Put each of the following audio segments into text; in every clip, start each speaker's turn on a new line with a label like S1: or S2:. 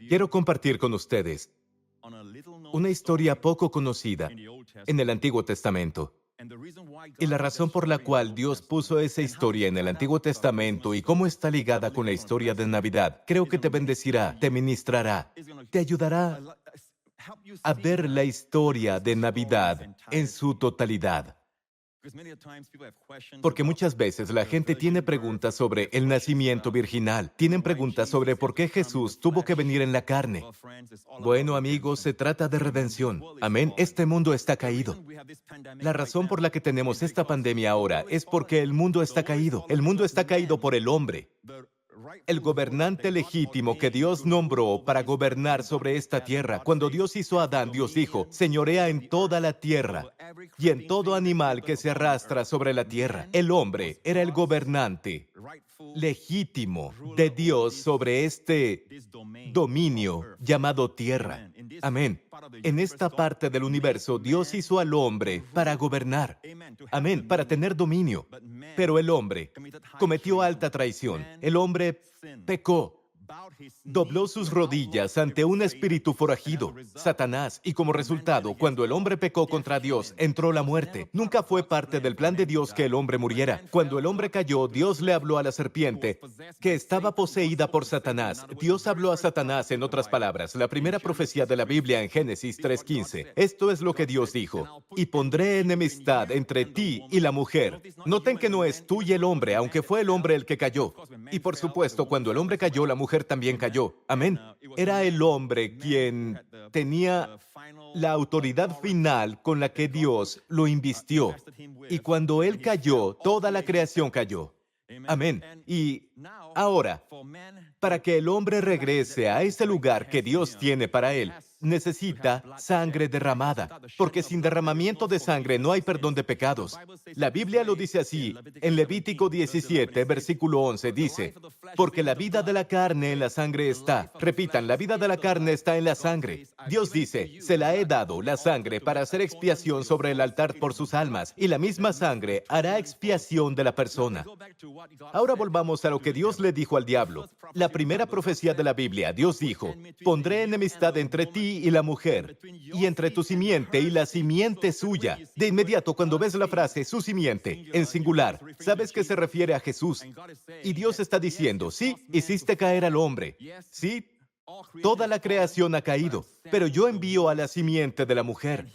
S1: Quiero compartir con ustedes una historia poco conocida en el Antiguo Testamento. Y la razón por la cual Dios puso esa historia en el Antiguo Testamento y cómo está ligada con la historia de Navidad, creo que te bendecirá, te ministrará, te ayudará a ver la historia de Navidad en su totalidad. Porque muchas veces la gente tiene preguntas sobre el nacimiento virginal. Tienen preguntas sobre por qué Jesús tuvo que venir en la carne. Bueno, amigos, se trata de redención. Amén. Este mundo está caído. La razón por la que tenemos esta pandemia ahora es porque el mundo está caído. El mundo está caído por el hombre. El gobernante legítimo que Dios nombró para gobernar sobre esta tierra. Cuando Dios hizo a Adán, Dios dijo, señorea en toda la tierra y en todo animal que se arrastra sobre la tierra. El hombre era el gobernante legítimo de Dios sobre este dominio llamado tierra. Amén. En esta parte del universo, Dios hizo al hombre para gobernar. Amén, para tener dominio. Pero el hombre cometió alta traición. El hombre pecó. Dobló sus rodillas ante un espíritu forajido, Satanás, y como resultado, cuando el hombre pecó contra Dios, entró la muerte. Nunca fue parte del plan de Dios que el hombre muriera. Cuando el hombre cayó, Dios le habló a la serpiente, que estaba poseída por Satanás. Dios habló a Satanás, en otras palabras, la primera profecía de la Biblia en Génesis 3:15. Esto es lo que Dios dijo: y pondré enemistad entre ti y la mujer. Noten que no es tú y el hombre, aunque fue el hombre el que cayó. Y por supuesto, cuando el hombre cayó, la mujer también cayó. Amén. Era el hombre quien tenía la autoridad final con la que Dios lo invistió. Y cuando él cayó, toda la creación cayó. Amén. Y ahora, para que el hombre regrese a ese lugar que Dios tiene para él, necesita sangre derramada, porque sin derramamiento de sangre no hay perdón de pecados. La Biblia lo dice así, en Levítico 17, versículo 11, dice, porque la vida de la carne en la sangre está. Repitan, la vida de la carne está en la sangre. Dios dice, se la he dado, la sangre, para hacer expiación sobre el altar por sus almas, y la misma sangre hará expiación de la persona. Ahora volvamos a lo que Dios le dijo al diablo. La primera profecía de la Biblia, Dios dijo, pondré enemistad entre ti y la mujer, y entre tu simiente y la simiente suya. De inmediato, cuando ves la frase, su simiente, en singular, sabes que se refiere a Jesús. Y Dios está diciendo, sí, hiciste caer al hombre. Sí, toda la creación ha caído, pero yo envío a la simiente de la mujer,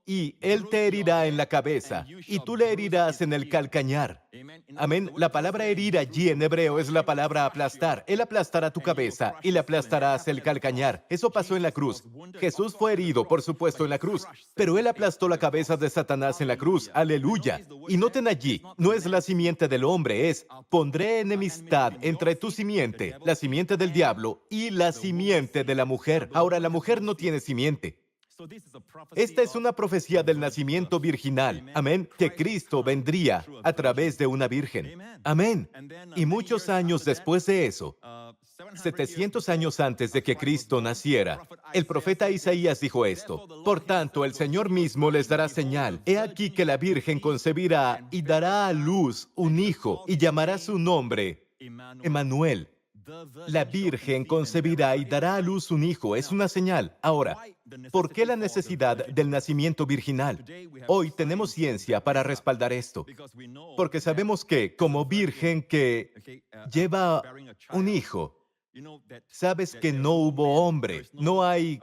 S1: y él te herirá en la cabeza, y tú le herirás en el calcañar. Amén. La palabra herir allí en hebreo es la palabra aplastar. Él aplastará tu cabeza y le aplastarás el calcañar. Eso pasó en la cruz. Jesús fue herido, por supuesto, en la cruz, pero él aplastó la cabeza de Satanás en la cruz. Aleluya. Y noten allí, no es la simiente del hombre, es pondré enemistad entre tu simiente, la simiente del diablo, y la simiente de la mujer. Ahora, la mujer no tiene simiente. Esta es una profecía del nacimiento virginal, amén, que Cristo vendría a través de una virgen, amén. Y muchos años después de eso, 700 años antes de que Cristo naciera, el profeta Isaías dijo esto, por tanto, el Señor mismo les dará señal, he aquí que la virgen concebirá y dará a luz un hijo, y llamará su nombre Emmanuel. La Virgen concebirá y dará a luz un hijo. Es una señal. Ahora, ¿por qué la necesidad del nacimiento virginal? Hoy tenemos ciencia para respaldar esto. Porque sabemos que, como virgen que lleva un hijo, sabes que no hubo hombre, no hay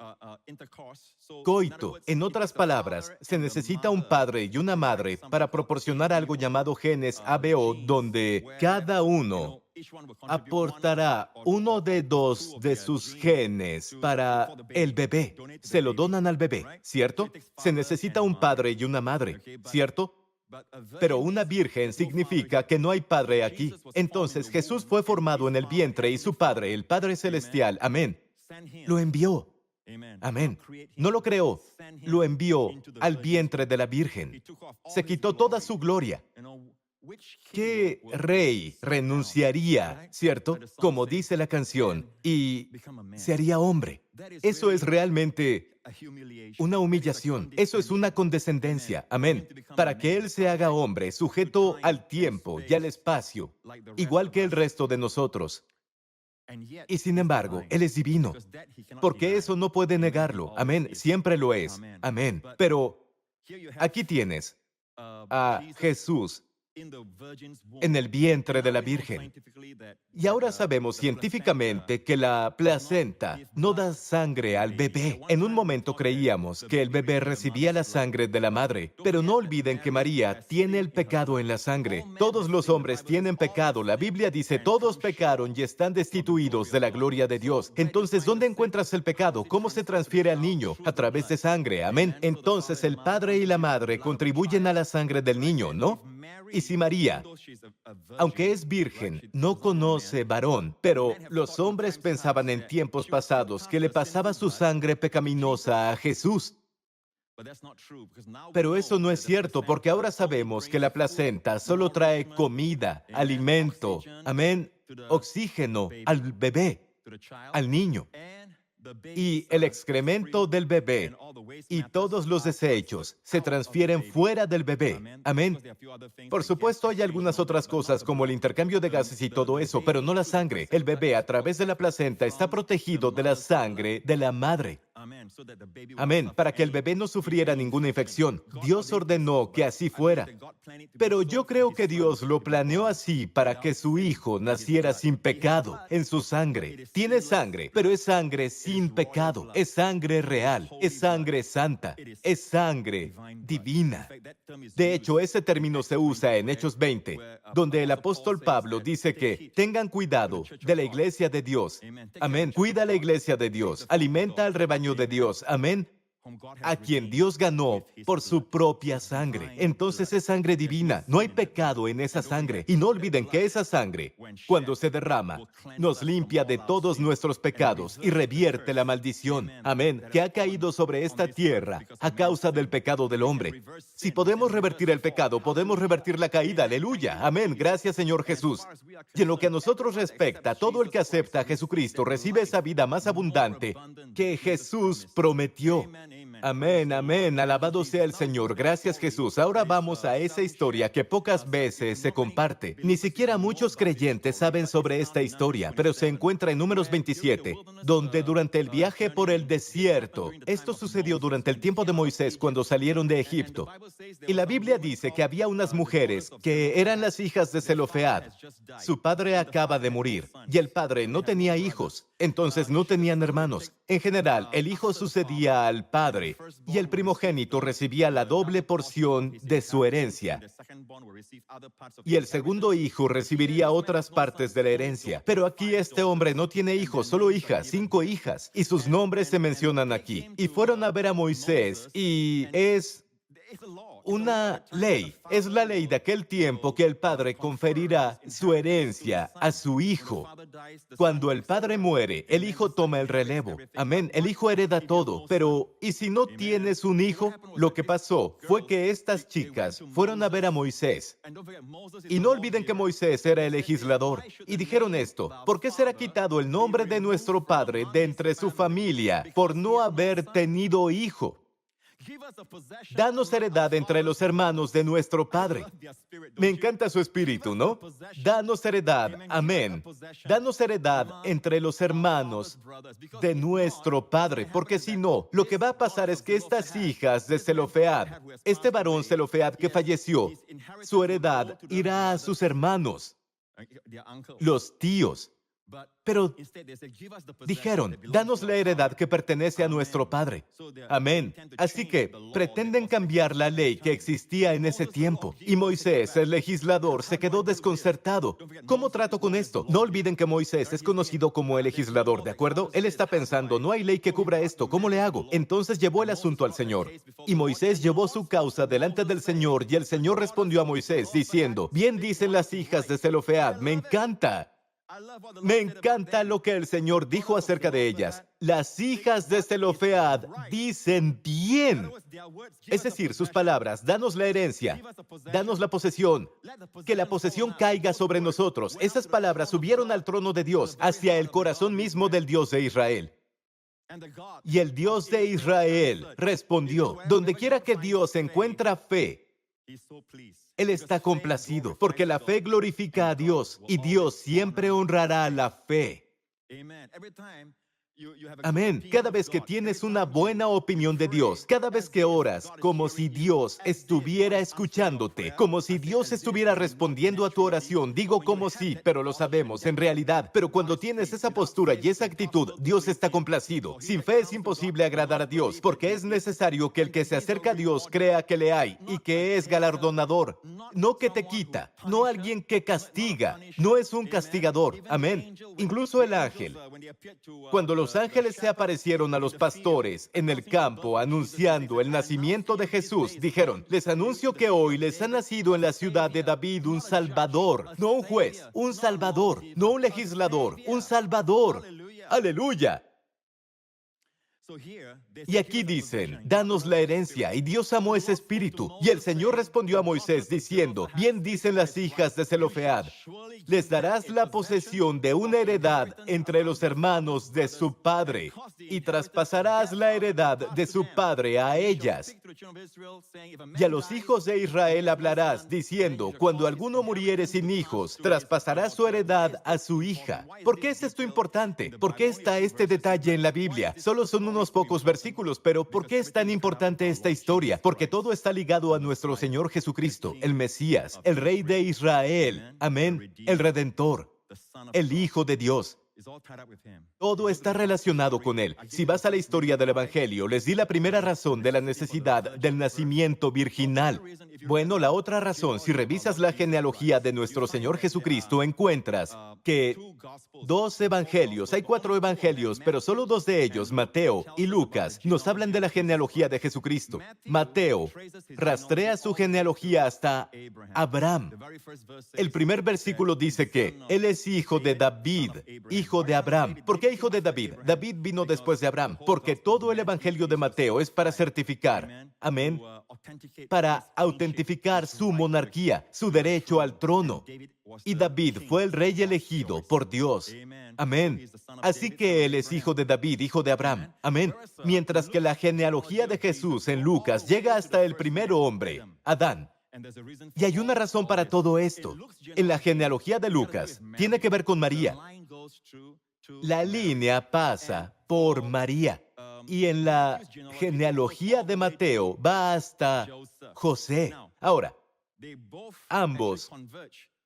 S1: coito. En otras palabras, se necesita un padre y una madre para proporcionar algo llamado genes ABO, donde cada uno aportará uno de dos de sus genes para el bebé. Se lo donan al bebé, ¿cierto? Se necesita un padre y una madre, ¿cierto? Pero una virgen significa que no hay padre aquí. Entonces Jesús fue formado en el vientre y su Padre, el Padre Celestial, amén, lo envió. Amén. No lo creó, lo envió al vientre de la Virgen. Se quitó toda su gloria. ¿Qué rey renunciaría, cierto? Como dice la canción, y se haría hombre? Eso es realmente una humillación. Eso es una condescendencia. Amén. Para que Él se haga hombre, sujeto al tiempo y al espacio, igual que el resto de nosotros. Y sin embargo, Él es divino, porque eso no puede negarlo. Amén. Siempre lo es. Amén. Pero aquí tienes a Jesús en el vientre de la Virgen. Y ahora sabemos científicamente que la placenta no da sangre al bebé. En un momento creíamos que el bebé recibía la sangre de la madre, pero no olviden que María tiene el pecado en la sangre. Todos los hombres tienen pecado. La Biblia dice, todos pecaron y están destituidos de la gloria de Dios. Entonces, ¿dónde encuentras el pecado? ¿Cómo se transfiere al niño? A través de sangre. Amén. Entonces, el padre y la madre contribuyen a la sangre del niño, ¿no? Y si María, aunque es virgen, no conoce varón, pero los hombres pensaban en tiempos pasados que le pasaba su sangre pecaminosa a Jesús. Pero eso no es cierto, porque ahora sabemos que la placenta solo trae comida, alimento, amén, oxígeno al bebé, al niño. Y el excremento del bebé y todos los desechos se transfieren fuera del bebé. Amén. Por supuesto, hay algunas otras cosas como el intercambio de gases y todo eso, pero no la sangre. El bebé, a través de la placenta, está protegido de la sangre de la madre. Amén. Para que el bebé no sufriera ninguna infección. Dios ordenó que así fuera. Pero yo creo que Dios lo planeó así para que su hijo naciera sin pecado en su sangre. Tiene sangre, pero es sangre sin pecado. Es sangre real. Es sangre santa. Es sangre divina. De hecho, ese término se usa en Hechos 20, donde el apóstol Pablo dice que tengan cuidado de la iglesia de Dios. Amén. Cuida la iglesia de Dios. Alimenta al rebaño de Dios. Amén. A quien Dios ganó por su propia sangre. Entonces es sangre divina. No hay pecado en esa sangre. Y no olviden que esa sangre, cuando se derrama, nos limpia de todos nuestros pecados y revierte la maldición. Amén. Que ha caído sobre esta tierra a causa del pecado del hombre. Si podemos revertir el pecado, podemos revertir la caída. Aleluya. Amén. Gracias, Señor Jesús. Y en lo que a nosotros respecta, todo el que acepta a Jesucristo recibe esa vida más abundante que Jesús prometió. Amén, amén. Alabado sea el Señor. Gracias, Jesús. Ahora vamos a esa historia que pocas veces se comparte. Ni siquiera muchos creyentes saben sobre esta historia, pero se encuentra en Números 27, donde durante el viaje por el desierto, esto sucedió durante el tiempo de Moisés cuando salieron de Egipto. Y la Biblia dice que había unas mujeres que eran las hijas de Zelofead. Su padre acaba de morir y el padre no tenía hijos, entonces no tenían hermanos. En general, el hijo sucedía al padre y el primogénito recibía la doble porción de su herencia. Y el segundo hijo recibiría otras partes de la herencia. Pero aquí este hombre no tiene hijos, solo hijas, 5 hijas. Y sus nombres se mencionan aquí. Y fueron a ver a Moisés y es una ley. Es la ley de aquel tiempo que el padre conferirá su herencia a su hijo. Cuando el padre muere, el hijo toma el relevo. Amén. El hijo hereda todo. Pero, ¿y si no tienes un hijo? Lo que pasó fue que estas chicas fueron a ver a Moisés. Y no olviden que Moisés era el legislador. Y dijeron esto: ¿por qué será quitado el nombre de nuestro padre de entre su familia por no haber tenido hijo? Danos heredad entre los hermanos de nuestro Padre. Me encanta su espíritu, ¿no? Danos heredad, amén. Danos heredad entre los hermanos de nuestro Padre, porque si no, lo que va a pasar es que estas hijas de Zelofead, este varón Zelofead que falleció, su heredad irá a sus hermanos, los tíos. Pero dijeron, danos la heredad que pertenece a nuestro Padre. Amén. Así que pretenden cambiar la ley que existía en ese tiempo. Y Moisés, el legislador, se quedó desconcertado. ¿Cómo trato con esto? No olviden que Moisés es conocido como el legislador, ¿de acuerdo? Él está pensando, no hay ley que cubra esto, ¿cómo le hago? Entonces llevó el asunto al Señor. Y Moisés llevó su causa delante del Señor, y el Señor respondió a Moisés diciendo, bien dicen las hijas de Zelofead, me encanta. Me encanta lo que el Señor dijo acerca de ellas. Las hijas de Zelofead dicen bien. Es decir, sus palabras, danos la herencia, danos la posesión, que la posesión caiga sobre nosotros. Esas palabras subieron al trono de Dios, hacia el corazón mismo del Dios de Israel. Y el Dios de Israel respondió, donde quiera que Dios encuentra fe, Él está complacido, porque la fe glorifica a Dios, y Dios siempre honrará la fe. Amén. Cada vez que tienes una buena opinión de Dios, cada vez que oras, como si Dios estuviera escuchándote, como si Dios estuviera respondiendo a tu oración, digo como si, pero lo sabemos en realidad, pero cuando tienes esa postura y esa actitud, Dios está complacido. Sin fe es imposible agradar a Dios, porque es necesario que el que se acerca a Dios crea que le hay y que es galardonador, no que te quita, no alguien que castiga, no es un castigador. Amén. Incluso el ángel, cuando los ángeles se aparecieron a los pastores en el campo anunciando el nacimiento de Jesús, dijeron, les anuncio que hoy les ha nacido en la ciudad de David un Salvador, no un juez, un Salvador, no un legislador, un Salvador. Aleluya. Y aquí dicen, danos la herencia, y Dios amó ese espíritu. Y el Señor respondió a Moisés diciendo, bien dicen las hijas de Zelofead, les darás la posesión de una heredad entre los hermanos de su padre, y traspasarás la heredad de su padre a ellas. Y a los hijos de Israel hablarás, diciendo, cuando alguno muriere sin hijos, traspasará su heredad a su hija. ¿Por qué es esto importante? ¿Por qué está este detalle en la Biblia? Solo son unos pocos versículos, pero ¿por qué es tan importante esta historia? Porque todo está ligado a nuestro Señor Jesucristo, el Mesías, el Rey de Israel. Amén. El Redentor, el Hijo de Dios. Todo está relacionado con Él. Si vas a la historia del Evangelio, les di la primera razón de la necesidad del nacimiento virginal. Bueno, la otra razón, si revisas la genealogía de nuestro Señor Jesucristo, encuentras que hay 4 evangelios, pero solo 2 de ellos, Mateo y Lucas, nos hablan de la genealogía de Jesucristo. Mateo rastrea su genealogía hasta Abraham. El primer versículo dice que Él es hijo de David, hijo de Abraham. ¿Por qué hijo de David? David vino después de Abraham, porque todo el evangelio de Mateo es para certificar, amén, para autentificar su monarquía, su derecho al trono. Y David fue el rey elegido por Dios. Amén. Así que Él es hijo de David, hijo de Abraham. Amén. Mientras que la genealogía de Jesús en Lucas llega hasta el primer hombre, Adán. Y hay una razón para todo esto. En la genealogía de Lucas, tiene que ver con María. La línea pasa por María. Y en la genealogía de Mateo va hasta José. Ahora, ambos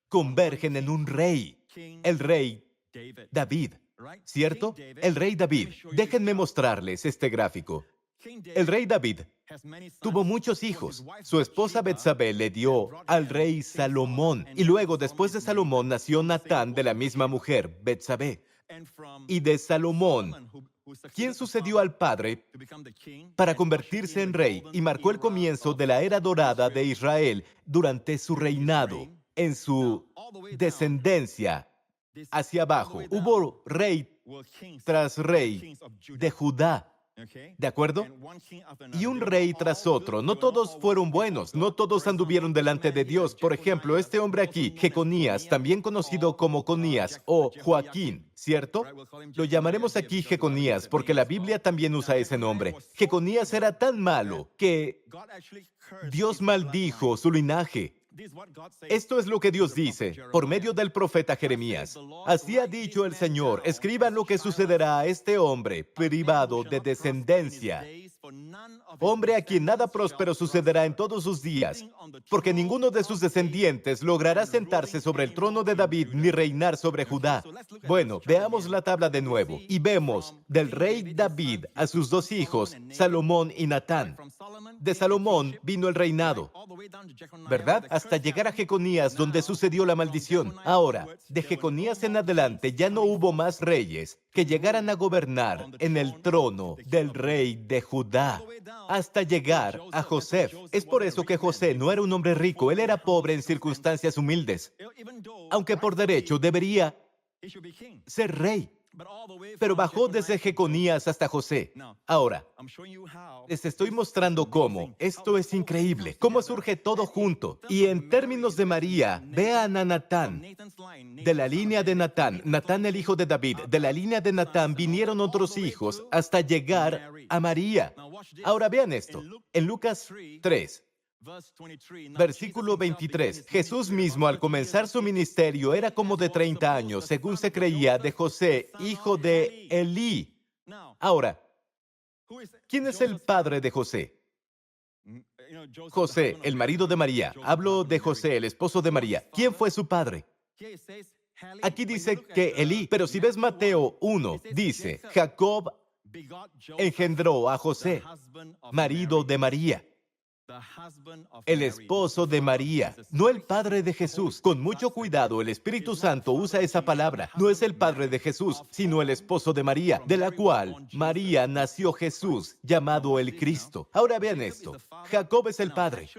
S1: convergen en un rey, el rey David, ¿cierto? El rey David. Déjenme mostrarles este gráfico. El rey David tuvo muchos hijos. Su esposa Betsabé le dio al rey Salomón. Y luego, después de Salomón, nació Natán de la misma mujer, Betsabé. Y de Salomón, ¿quién sucedió al padre para convertirse en rey y marcó el comienzo de la era dorada de Israel durante su reinado? En su descendencia hacia abajo, hubo rey tras rey de Judá. ¿De acuerdo? Y un rey tras otro. No todos fueron buenos, no todos anduvieron delante de Dios. Por ejemplo, este hombre aquí, Jeconías, también conocido como Conías o Joaquín, ¿cierto? Lo llamaremos aquí Jeconías porque la Biblia también usa ese nombre. Jeconías era tan malo que Dios maldijo su linaje. Esto es lo que Dios dice por medio del profeta Jeremías. Así ha dicho el Señor, escriban lo que sucederá a este hombre privado de descendencia. Hombre a quien nada próspero sucederá en todos sus días, porque ninguno de sus descendientes logrará sentarse sobre el trono de David ni reinar sobre Judá. Bueno, veamos la tabla de nuevo y vemos del rey David a sus 2 hijos, Salomón y Natán. De Salomón vino el reinado, ¿verdad? Hasta llegar a Jeconías, donde sucedió la maldición. Ahora, de Jeconías en adelante ya no hubo más reyes que llegaran a gobernar en el trono del rey de Judá, hasta llegar a José. Es por eso que José no era un hombre rico, él era pobre en circunstancias humildes, aunque por derecho debería ser rey. Pero bajó desde Jeconías hasta José. Ahora, les estoy mostrando cómo. Esto es increíble. Cómo surge todo junto. Y en términos de María, vean a Natán. De la línea de Natán, Natán el hijo de David, de la línea de Natán vinieron otros hijos hasta llegar a María. Ahora vean esto. En Lucas 3, Versículo 23. Jesús mismo al comenzar su ministerio era como de 30 años, según se creía, de José, hijo de Elí. Ahora, ¿quién es el padre de José? José, el marido de María. Hablo de José, el esposo de María. ¿Quién fue su padre? Aquí dice que Elí, pero si ves Mateo 1, dice, Jacob engendró a José, marido de María. El esposo de María, no el padre de Jesús. Con mucho cuidado, el Espíritu Santo usa esa palabra. No es el padre de Jesús, sino el esposo de María, de la cual María nació Jesús, llamado el Cristo. Ahora vean esto. Jacob es el padre.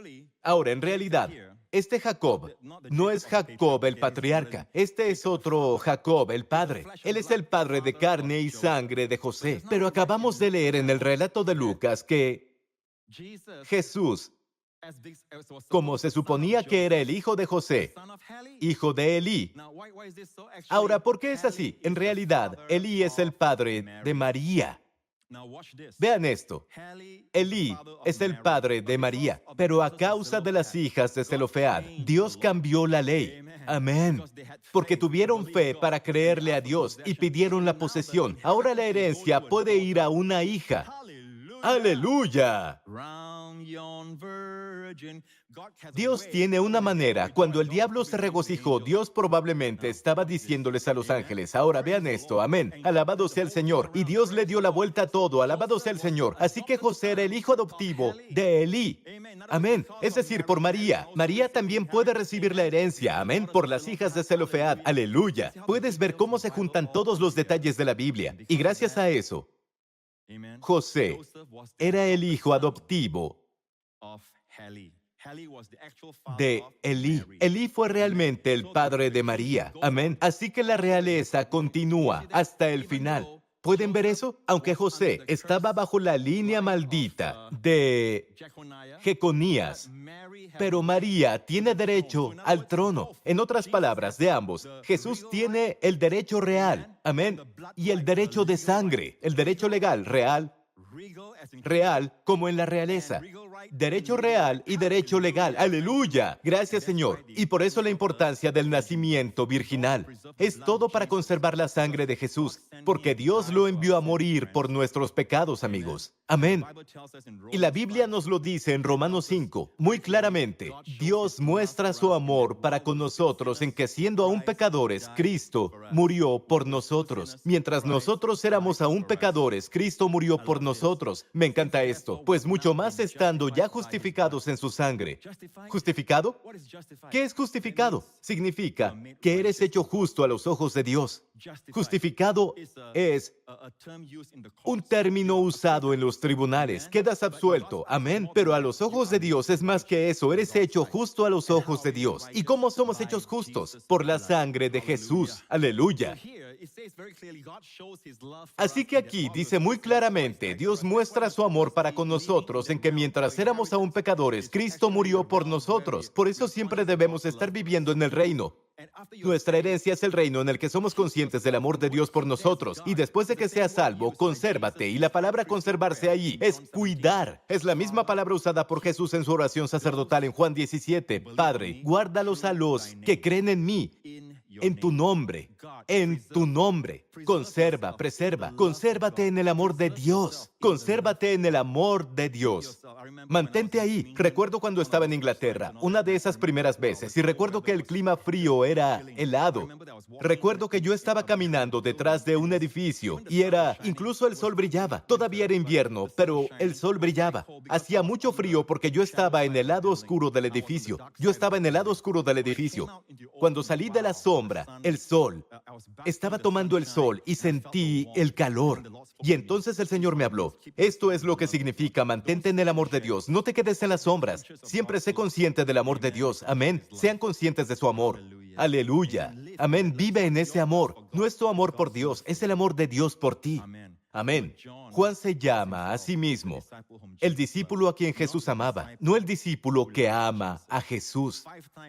S1: Ahora, en realidad, este Jacob no es Jacob el patriarca. Este es otro Jacob, el padre. Él es el padre de carne y sangre de José. Pero acabamos de leer en el relato de Lucas que Jesús, como se suponía que era el hijo de José, hijo de Elí. Ahora, ¿por qué es así? En realidad, Elí es el padre de María. Vean esto. Elí es el padre de María, pero a causa de las hijas de Zelofead, Dios cambió la ley. Amén. Porque tuvieron fe para creerle a Dios y pidieron la posesión. Ahora la herencia puede ir a una hija. ¡Aleluya! Dios tiene una manera. Cuando el diablo se regocijó, Dios probablemente estaba diciéndoles a los ángeles, ahora vean esto, amén, alabado sea el Señor. Y Dios le dio la vuelta a todo, alabado sea el Señor. Así que José era el hijo adoptivo de Elí. Amén. Es decir, por María. María también puede recibir la herencia, amén, por las hijas de Zelofead. Aleluya. Puedes ver cómo se juntan todos los detalles de la Biblia. Y gracias a eso, José era el hijo adoptivo de Elí. Elí fue realmente el padre de María. Amén. Así que la realeza continúa hasta el final. ¿Pueden ver eso? Aunque José estaba bajo la línea maldita de Jeconías, pero María tiene derecho al trono. En otras palabras, de ambos, Jesús tiene el derecho real, amén, y el derecho de sangre, el derecho legal, real, como en la realeza. Derecho real y derecho legal. ¡Aleluya! Gracias, Señor. Y por eso la importancia del nacimiento virginal. Es todo para conservar la sangre de Jesús, porque Dios lo envió a morir por nuestros pecados, amigos. Amén. Y la Biblia nos lo dice en Romanos 5, muy claramente. Dios muestra su amor para con nosotros en que siendo aún pecadores, Cristo murió por nosotros. Mientras nosotros éramos aún pecadores, Cristo murió por nosotros. Me encanta esto, pues mucho más estando ya justificados en su sangre. ¿Justificado? ¿Qué es justificado? Significa que eres hecho justo a los ojos de Dios. Justificado es un término usado en los tribunales. Quedas absuelto. Amén. Pero a los ojos de Dios es más que eso. Eres hecho justo a los ojos de Dios. ¿Y cómo somos hechos justos? Por la sangre de Jesús. Aleluya. Así que aquí dice muy claramente, Dios muestra su amor para con nosotros en que mientras éramos aún pecadores, Cristo murió por nosotros. Por eso siempre debemos estar viviendo en el reino. Nuestra herencia es el reino en el que somos conscientes del amor de Dios por nosotros. Y después de que seas salvo, consérvate. Y la palabra conservarse allí es cuidar. Es la misma palabra usada por Jesús en su oración sacerdotal en Juan 17. Padre, guárdalos a los que creen en mí. En tu nombre, conserva, preserva, consérvate en el amor de Dios, consérvate en el amor de Dios. Mantente ahí. Recuerdo cuando estaba en Inglaterra, una de esas primeras veces, y recuerdo que el clima frío era helado. Recuerdo que yo estaba caminando detrás de un edificio y incluso el sol brillaba. Todavía era invierno, pero el sol brillaba. Hacía mucho frío porque yo estaba en el lado oscuro del edificio. Cuando salí de la sombra, el sol, estaba tomando el sol y sentí el calor. Y entonces el Señor me habló. Esto es lo que significa mantente en el amor de Dios. No te quedes en las sombras. Siempre sé consciente del amor de Dios. Amén. Sean conscientes de su amor. Aleluya. Amén. Vive en ese amor. No es tu amor por Dios, es el amor de Dios por ti. Amén. Juan se llama a sí mismo el discípulo a quien Jesús amaba, no el discípulo que ama a Jesús.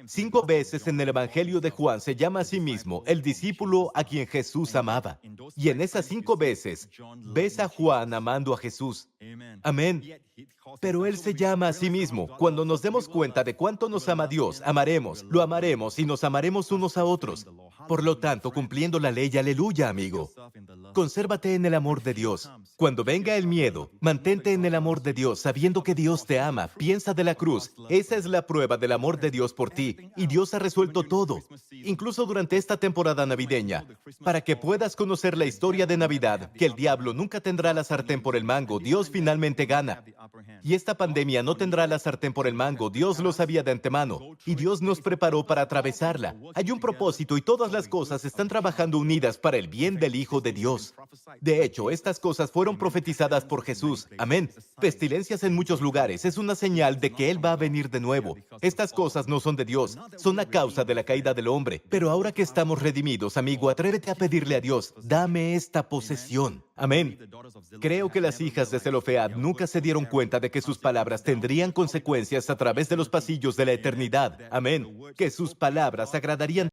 S1: 5 veces en el Evangelio de Juan se llama a sí mismo el discípulo a quien Jesús amaba. Y en esas 5 veces ves a Juan amando a Jesús. Amén. Pero Él se llama a sí mismo. Cuando nos demos cuenta de cuánto nos ama Dios, lo amaremos y nos amaremos unos a otros. Por lo tanto, cumpliendo la ley, aleluya, amigo. Consérvate en el amor de Dios. Cuando venga el miedo, mantente en el amor de Dios, sabiendo que Dios te ama. Piensa de la cruz. Esa es la prueba del amor de Dios por ti. Y Dios ha resuelto todo, incluso durante esta temporada navideña, para que puedas conocer la historia de Navidad, que el diablo nunca tendrá la sartén por el mango. Dios finalmente gana. Y esta pandemia no tendrá la sartén por el mango. Dios lo sabía de antemano. Y Dios nos preparó para atravesarla. Hay un propósito y todas las cosas están trabajando unidas para el bien del Hijo de Dios. De hecho, estas cosas fueron profetizadas por Jesús. Amén. Pestilencias en muchos lugares es una señal de que Él va a venir de nuevo. Estas cosas no son de Dios, son a causa de la caída del hombre. Pero ahora que estamos redimidos, amigo, atrévete a pedirle a Dios, dame esta posesión. Amén. Creo que las hijas de Zelofead nunca se dieron cuenta de que sus palabras tendrían consecuencias a través de los pasillos de la eternidad. Amén. Que sus palabras agradarían